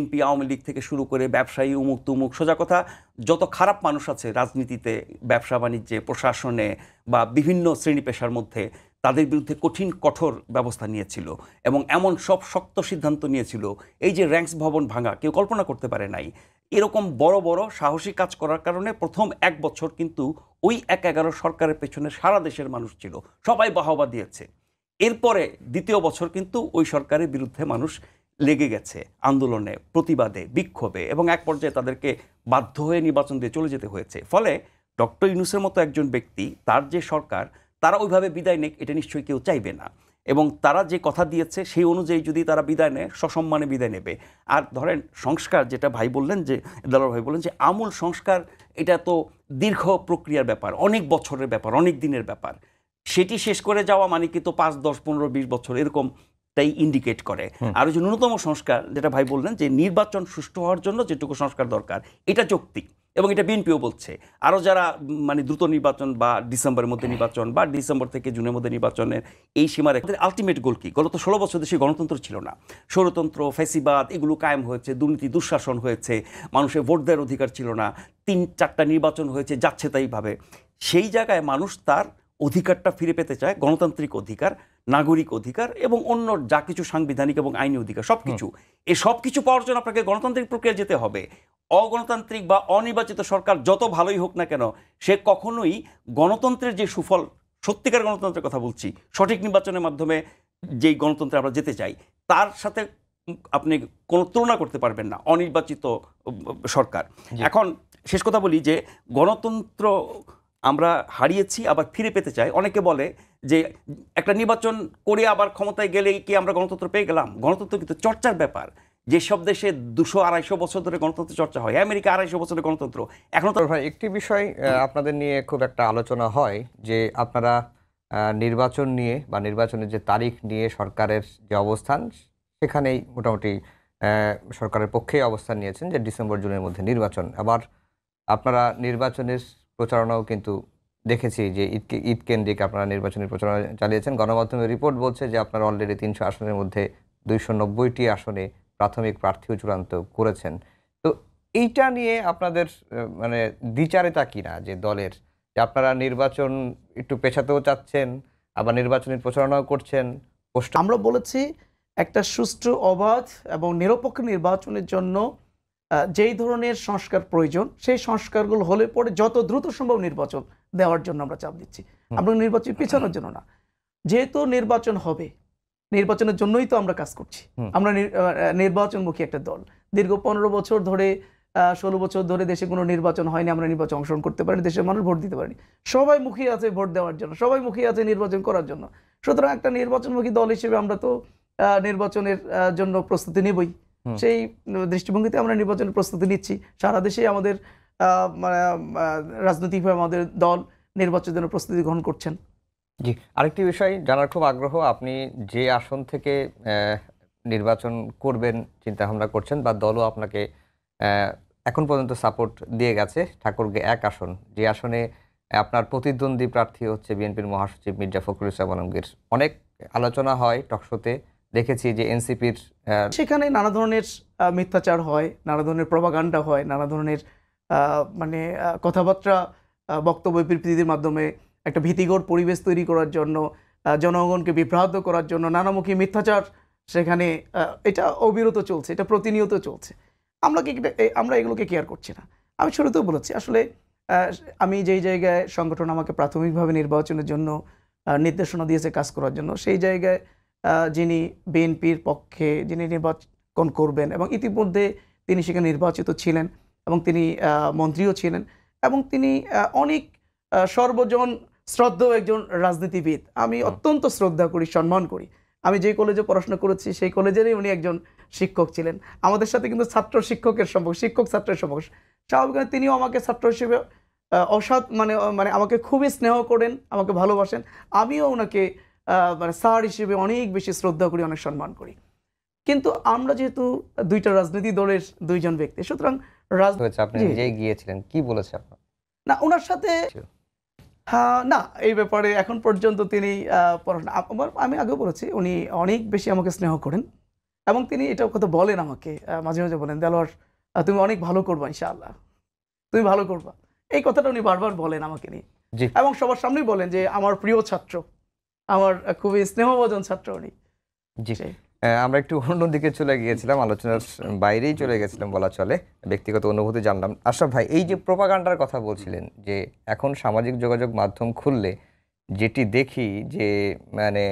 MP Awami League থেকে শুরু করে ব্যবসায়ী উমুক তুমুক, সোজা কথা যত খারাপ মানুষ আছে রাজনীতিতে, ব্যবসা বাণিজ্যে, প্রশাসনে বা বিভিন্ন শ্রেণী পেশার মধ্যে, তাদের বিরুদ্ধে কঠিন কঠোর ব্যবস্থা নিয়েছিল এবং এমন সব শক্ত সিদ্ধান্ত নিয়েছিল, এই যে র্যাঙ্কস ভবন ভাঙা কেউ কল্পনা করতে পারে নাই। এরকম বড় বড় সাহসী কাজ করার কারণে প্রথম 1 বছর কিন্তু ওই 1/11 সরকারের পেছনে সারা দেশের মানুষ ছিল, সবাই বাহবা দিয়েছে। এরপরে দ্বিতীয় বছর কিন্তু ওই সরকারের বিরুদ্ধে মানুষ লেগে গেছে আন্দোলনে, প্রতিবাদে, বিক্ষোভে, এবং এক পর্যায়ে তাদেরকে বাধ্য হয়ে নির্বাচন দিয়ে চলে যেতে হয়েছে। ফলে ডক্টর ইউনূসের মতো একজন ব্যক্তি, তার যে সরকার, তারা ওইভাবে বিদায় নেক এটা নিশ্চয়ই কেউ চাইবে না, এবং তারা যে কথা দিয়েছে সেই অনুযায়ী যদি তারা বিদায় নেয়, সসম্মানে বিদায় নেবে। আর ধরেন সংস্কার, যেটা ভাই বললেন, যে দেলোয়ার ভাই বললেন যে আমূল সংস্কার, এটা তো দীর্ঘ প্রক্রিয়ার ব্যাপার, অনেক বছরের ব্যাপার, অনেক দিনের ব্যাপার। সেটি শেষ করে যাওয়া মানে কিন্তু 5, 10, 15, 20 বছর এরকম তাই ইন্ডিকেট করে। আর ওই যে ন্যূনতম সংস্কার, যেটা ভাই বললেন যে নির্বাচন সুষ্ঠু হওয়ার জন্য যেটুকু সংস্কার দরকার, এটা যৌক্তিক, এবং এটা বিএনপিও বলছে। আরও যারা মানে দ্রুত নির্বাচন বা ডিসেম্বরের মধ্যে নির্বাচন বা ডিসেম্বর থেকে জুনের মধ্যে নির্বাচনের এই সীমার আলটিমেট গোল কি? গত 16 বছর দেশে গণতন্ত্র ছিল না, স্বৈরতন্ত্র, ফ্যাসিবাদ এগুলো কায়েম হয়েছে, দুর্নীতি, দুঃশাসন হয়েছে, মানুষের ভোট দেওয়ার অধিকার ছিল না, 3-4টা নির্বাচন হয়েছে যাচ্ছে তাইভাবে। সেই জায়গায় মানুষ তার অধিকারটা ফিরে পেতে চায়, গণতান্ত্রিক অধিকার, নাগরিক অধিকার এবং অন্য যা কিছু সাংবিধানিক এবং আইনি অধিকার, সবকিছু। এই সব কিছু পাওয়ার জন্য আপনাকে গণতান্ত্রিক প্রক্রিয়া যেতে হবে। অগণতান্ত্রিক বা অনির্বাচিত সরকার যত ভালোই হোক না কেন, সে কখনোই গণতন্ত্রের যে সুফল, সত্যিকার গণতন্ত্রের কথা বলছি, সঠিক নির্বাচনের মাধ্যমে যেই গণতন্ত্রে আমরা যেতে চাই, তার সাথে আপনি কোনো তুলনা করতে পারবেন না অনির্বাচিত সরকার। এখন শেষ কথা বলি যে গণতন্ত্র আমরা হারিয়েছি, আবার ফিরে পেতে চাই। অনেকে বলে যে একটা নির্বাচন করে আবার ক্ষমতায় গেলেই কি আমরা গণতন্ত্র পেয়ে গেলাম? গণতন্ত্র কিন্তু চর্চার ব্যাপার। যেসব দেশে 200-250 বছর ধরে গণতন্ত্র চর্চা হয়, আমেরিকা 250 বছরের গণতন্ত্র, এখন তো ভাই একটি বিষয় আপনাদের নিয়ে খুব একটা আলোচনা হয় যে আপনারা নির্বাচন নিয়ে বা নির্বাচনের যে তারিখ নিয়ে সরকারের যে অবস্থান, সেখানেই মোটামুটি সরকারের পক্ষেই অবস্থান নিয়েছেন যে ডিসেম্বর জুনের মধ্যে নির্বাচন। আবার আপনারা নির্বাচনের প্রচারণাও কিন্তু দেখেছি যে ঈদ কেন্দ্রিক আপনারা নির্বাচনী প্রচারণা চালিয়েছেন। গণমাধ্যমের রিপোর্ট বলছে যে আপনারা অলরেডি 300 আসনের মধ্যে 290টি আসনে প্রাথমিক প্রার্থীও চূড়ান্ত করেছেন। তো এইটা নিয়ে আপনাদের মানে দ্বিচারিতা কিনা যে দলের, যে আপনারা নির্বাচন একটু পেছাতেও চাচ্ছেন, আবার নির্বাচনী প্রচারণাও করছেন? আমরা বলেছি একটা সুষ্ঠু, অবাধ এবং নিরপেক্ষ নির্বাচনের জন্য যেই ধরনের সংস্কার প্রয়োজন, সেই সংস্কারগুলো হলে পরে যত দ্রুত সম্ভব নির্বাচন দেওয়ার জন্য আমরা চাপ দিচ্ছি। আমরা নির্বাচন পিছানোর জন্য না। যেহেতু নির্বাচন হবে, নির্বাচনের জন্যই তো আমরা কাজ করছি। আমরা নির্বাচনমুখী একটা দল। দীর্ঘ 15 বছর ধরে, 16 বছর ধরে দেশে কোনো নির্বাচন হয়নি, আমরা নির্বাচন অংশগ্রহণ করতে পারিনি, দেশের মানুষ ভোট দিতে পারেনি। সবাই মুখিয়ে আছে ভোট দেওয়ার জন্য, সবাই মুখিয়ে আছে নির্বাচন করার জন্য। সুতরাং একটা নির্বাচনমুখী দল হিসেবে আমরা তো নির্বাচনের জন্য প্রস্তুতি নেবই। সেই দৃষ্টিভঙ্গিতে আমরা নির্বাচনের প্রস্তুতি নিচ্ছি। সারা দেশে আমাদের রাজনৈতিকভাবে আমাদের দল নির্বাচনের জন্য প্রস্তুতি গ্রহণ করছেন। জি, আরেকটি বিষয় জানার খুব আগ্রহ, আপনি যে আসন থেকে নির্বাচন করবেন চিন্তা ভাবনা করছেন বা দলও আপনাকে এখন পর্যন্ত সাপোর্ট দিয়ে গেছে, ঠাকুরগাঁ 1 আসন, যে আসনে আপনার প্রতিদ্বন্দ্বী প্রার্থী হচ্ছে বিএনপির মহাসচিব মির্জা ফখরুল ইসলাম আলমগীর। অনেক আলোচনা হয় টকশোতে, দেখেছি যে এনসিপির সেখানে নানা ধরনের মিথ্যাচার হয়, নানা ধরনের প্রপাগান্ডা হয়, নানা ধরনের মানে কথাবার্তা, বক্তব্য বিবৃতির মাধ্যমে একটা ভীতিকর পরিবেশ তৈরি করার জন্য, জনগণকে বিভ্রান্ত করার জন্য নানামুখী মিথ্যাচার সেখানে এটা অবিরত চলছে, এটা প্রতিনিয়ত চলছে। আমরা এগুলোকে কেয়ার করছি না। আমি শুরুতেও বলেছি, আসলে আমি যেই জায়গায় সংগঠন আমাকে প্রাথমিকভাবে নির্বাচনের জন্য নির্দেশনা দিয়েছে কাজ করার জন্য, সেই জায়গায় যিনি বিএনপির পক্ষে যিনি নির্বাচন করবেন এবং ইতিমধ্যে তিনি সেখানে নির্বাচিত ছিলেন এবং তিনি মন্ত্রীও ছিলেন এবং তিনি অনেক সর্বজন শ্রদ্ধেয় একজন রাজনীতিবিদ। আমি অত্যন্ত শ্রদ্ধা করি, সম্মান করি। আমি যে কলেজে পড়াশোনা করেছি সেই কলেজেরই উনি একজন শিক্ষক ছিলেন। আমাদের সাথে কিন্তু ছাত্র শিক্ষকের সম্পর্ক, শিক্ষক ছাত্রের সম্পর্ক। স্বাভাবিকভাবে তিনিও আমাকে ছাত্র হিসেবে মানে আমাকে খুবই স্নেহ করেন, আমাকে ভালোবাসেন। আমিও ওনাকে মানে স্যার হিসেবে অনেক বেশি শ্রদ্ধা করি, অনেক সম্মান করি। কিন্তু আমরা যেহেতু দুইটা রাজনীতি দলের দুইজন ব্যক্তি, সুতরাং আপনি নিজেই গিয়েছিলেন, কি বলেছে আপনার? না, ওনার সাথে না, এই ব্যাপারে এখন পর্যন্ত তিনি আমি আগেও বলেছি, উনি অনেক বেশি আমাকে স্নেহ করেন এবং তিনি এটাও কথা বলেন আমাকে, মাঝে মাঝে বলেন, দেলোয়ার তুমি অনেক ভালো করবা ইনশাআল্লাহ, তুমি ভালো করবা। এই কথাটা উনি বারবার বলেন আমাকে নিয়ে, জি। এবং সবার সামনেই বলেন যে আমার প্রিয় ছাত্র, আমার খুবই স্নেহভাজন ছাত্র উনি। জি। আমরা একটু অন্যদিকে চলে গিয়েছিলাম, আলোচনার বাইরেই চলে গেছিলাম বলা চলে, ব্যক্তিগত অনুভূতি জানলাম। আশরাফ ভাই, এই যে প্রোপাগান্ডার কথা বলছিলেন, যে এখন সামাজিক যোগাযোগ মাধ্যম খুললে যেটি দেখি যে মানে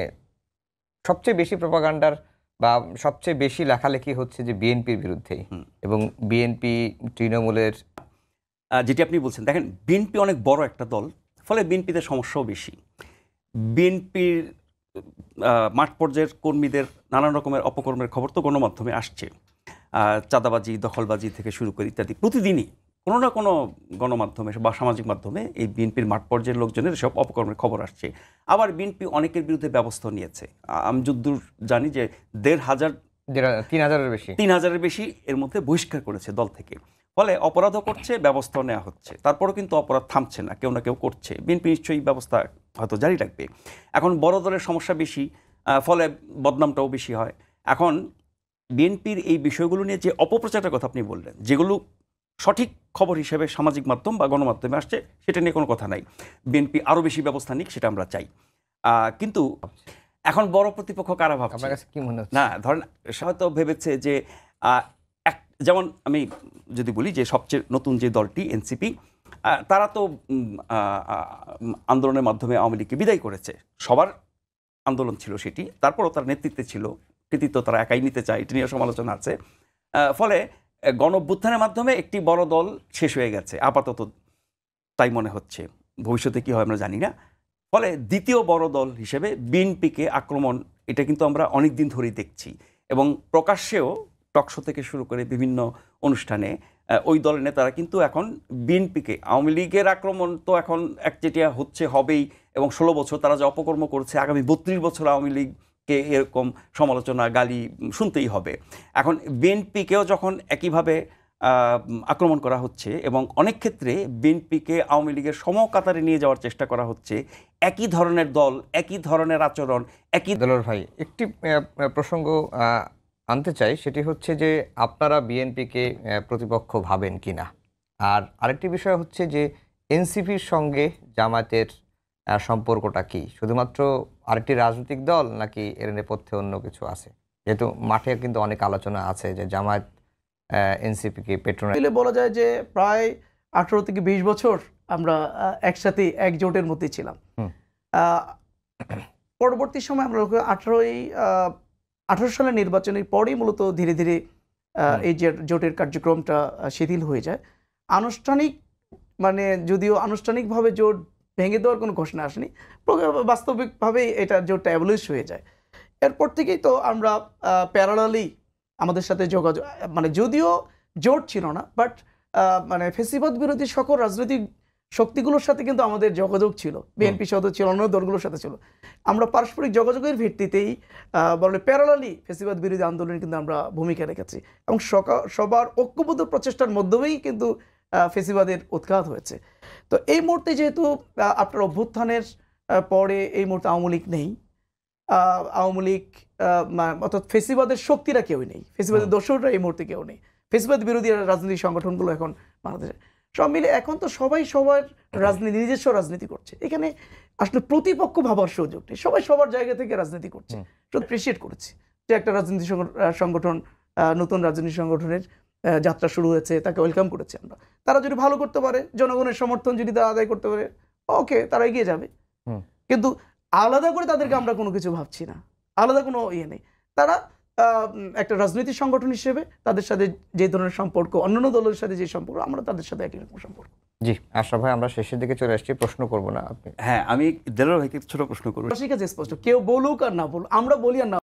সবচেয়ে বেশি প্রোপাগান্ডার বা সবচেয়ে বেশি লেখালেখি হচ্ছে যে বিএনপির বিরুদ্ধেই, এবং বিএনপি তৃণমূলের যেটি আপনি বলছেন, দেখেন বিএনপি অনেক বড় একটা দল, ফলে বিএনপিতে সমস্যাও বেশি। বিএনপির মাঠ পর্যায়ের কর্মীদের নানান রকমের অপকর্মের খবর তো গণমাধ্যমে আসছে, চাঁদাবাজি, দখলবাজি থেকে শুরু করে ইত্যাদি। প্রতিদিনই কোনো না কোনো গণমাধ্যমে বা সামাজিক মাধ্যমে এই বিএনপির মাঠ পর্যায়ের লোকজনের সব অপকর্মের খবর আসছে। আবার বিএনপি অনেকের বিরুদ্ধে ব্যবস্থা নিয়েছে। আমি যদ্দূর জানি যে 3,000-এর বেশি 3,000-এর বেশি এর মধ্যে বহিষ্কার করেছে দল থেকে। ফলে অপরাধও করছে, ব্যবস্থাও নেওয়া হচ্ছে, তারপরেও কিন্তু অপরাধ থামছে না, কেউ না কেউ করছে। বিএনপি নিশ্চয়ই ব্যবস্থা হয়তো জারি রাখবে। এখন বড় দলের সমস্যা বেশি, ফলে বদনামটাও বেশি হয়। এখন বিএনপির এই বিষয়গুলো নিয়ে যে অপপ্রচারের কথা আপনি বললেন, যেগুলো সঠিক খবর হিসেবে সামাজিক মাধ্যম বা গণমাধ্যমে আসছে, সেটা নিয়ে কোনো কথা নাই। বিএনপি আরও বেশি ব্যবস্থা নিক, সেটা আমরা চাই। কিন্তু এখন বড় প্রতিপক্ষ কারা ভাবছে? আপনার কাছে কি মনে হচ্ছে? না, ধরেন হয়তো ভেবেছে যে যেমন আমি যদি বলি যে সবচেয়ে নতুন যে দলটি এনসিপি, তারা তো আন্দোলনের মাধ্যমে আওয়ামী লীগকে বিদায় করেছে। সবার আন্দোলন ছিল সেটি, তারপরও তার নেতৃত্বে ছিল, কৃতিত্ব তারা একাই নিতে চায়, এটি নিয়ে সমালোচনা আছে। ফলে গণ অভ্যুত্থানের মাধ্যমে একটি বড় দল শেষ হয়ে গেছে আপাতত, তাই মনে হচ্ছে। ভবিষ্যতে কি হয় আমরা জানি না। ফলে দ্বিতীয় বড় দল হিসেবে বিএনপিকে আক্রমণ, এটা কিন্তু আমরা অনেক দিন ধরেই দেখছি, এবং প্রকাশ্যেও টকশো থেকে শুরু করে বিভিন্ন অনুষ্ঠানে ওই দলের নেতারা কিন্তু এখন বিএনপিকে, আওয়ামী লীগের আক্রমণ তো এখন একচেটিয়া হচ্ছে, হবেই, এবং 16 বছর তারা যে অপকর্ম করছে, আগামী 32 বছর আওয়ামী লীগকে এরকম সমালোচনা, গালি শুনতেই হবে। এখন বিএনপিকেও যখন একইভাবে আক্রমণ করা হচ্ছে, এবং অনেক ক্ষেত্রে বিএনপিকে আওয়ামী লীগের সমকাতারে নিয়ে যাওয়ার চেষ্টা করা হচ্ছে, একই ধরনের দল, একই ধরনের আচরণ, একই দেলোয়ার ভাই, একটি প্রসঙ্গ আনতে চাই, সেটি হচ্ছে যে আপনারা বিএনপিকে প্রতিপক্ষ ভাবেন কিনা, আর আরেকটি বিষয় হচ্ছে যে এনসিপির সঙ্গে জামায়াতের সম্পর্কটা কি? শুধুমাত্র আরেকটি রাজনৈতিক দল, নাকি এর নেপথ্যে অন্য কিছু আছে? যেহেতু মাঠে কিন্তু অনেক আলোচনা আছে যে জামায়াত এনসিপিকে পেট্রোনাইজ, তাহলে বলা যায় যে প্রায় 18 থেকে 20 বছর আমরা একসাথে একজোটের মধ্যে ছিলাম। পরবর্তী সময় আমরা 18 সালের নির্বাচনের পরেই মূলত ধীরে ধীরে এই যে জোটের কার্যক্রমটা শিথিল হয়ে যায়। আনুষ্ঠানিক, মানে যদিও আনুষ্ঠানিকভাবে জোট ভেঙে দেওয়ার কোনো ঘোষণা আসেনি, বাস্তবিকভাবেই এটা জোটটা অ্যাবলিশ হয়ে যায়। এরপর থেকেই তো আমরা প্যারালালি আমাদের সাথে যোগাযোগ, মানে যদিও জোট ছিল না, বাট মানে ফেসিবাদ বিরোধী সকল রাজনৈতিক শক্তিগুলোর সাথে কিন্তু আমাদের যোগাযোগ ছিল, বিএনপি সাথে ছিল, অন্য দলগুলোর সাথে ছিল। আমরা পারস্পরিক যোগাযোগের ভিত্তিতেই বলে প্যারালালি ফেসিবাদ বিরোধী আন্দোলনে কিন্তু আমরা ভূমিকা রেখেছি, এবং সবার ঐক্যবদ্ধ প্রচেষ্টার মাধ্যমেই কিন্তু ফেসিবাদের উৎখাত হয়েছে। তো এই মুহূর্তে যেহেতু আপনার অভ্যুত্থানের পরে এই মুহূর্তে আওয়ামী লীগ নেই, আওয়ামী লীগ অর্থাৎ ফেসিবাদের শক্তিরা কেউই নেই, ফেসিবাদের দোসররা এই মুহূর্তে কেউ নেই, ফেসিবাদ বিরোধী রাজনৈতিক সংগঠনগুলো এখন বাংলাদেশে সব মিলে এখন তো সবাই সবার রাজনীতি, নিজস্ব রাজনীতি করছে। এখানে আসলে প্রতিপক্ষ ভাবার সুযোগ নেই, সবাই সবার জায়গা থেকে রাজনীতি করছে। অ্যাপ্রিসিয়েট করেছি যে একটা রাজনীতি সংগঠন, নতুন রাজনীতি সংগঠনের যাত্রা শুরু হয়েছে, তাকে ওয়েলকাম করেছি আমরা। তারা যদি ভালো করতে পারে, জনগণের সমর্থন যদি তারা আদায় করতে পারে, ওকে, তারা এগিয়ে যাবে। কিন্তু আলাদা করে তাদেরকে আমরা কোনো কিছু ভাবছি না, আলাদা কোনো ইয়ে নেই। তারা একটা রাজনৈতিক সংগঠন হিসেবে তাদের সাথে যে ধরনের সম্পর্ক, অন্যান্য দলের সাথে যে সম্পর্ক, আমরা তাদের সাথে একই রকম সম্পর্ক। জি আশরাফ ভাই, আমরা শেষের দিকে চলে আসছি, প্রশ্ন করব না আপনি। হ্যাঁ, আমি দেলোয়ার ভাইকে ছোট প্রশ্ন করব। ঠিক আছে, স্পষ্ট, কেউ বলুক আর না বলুক, আমরা বলি আর না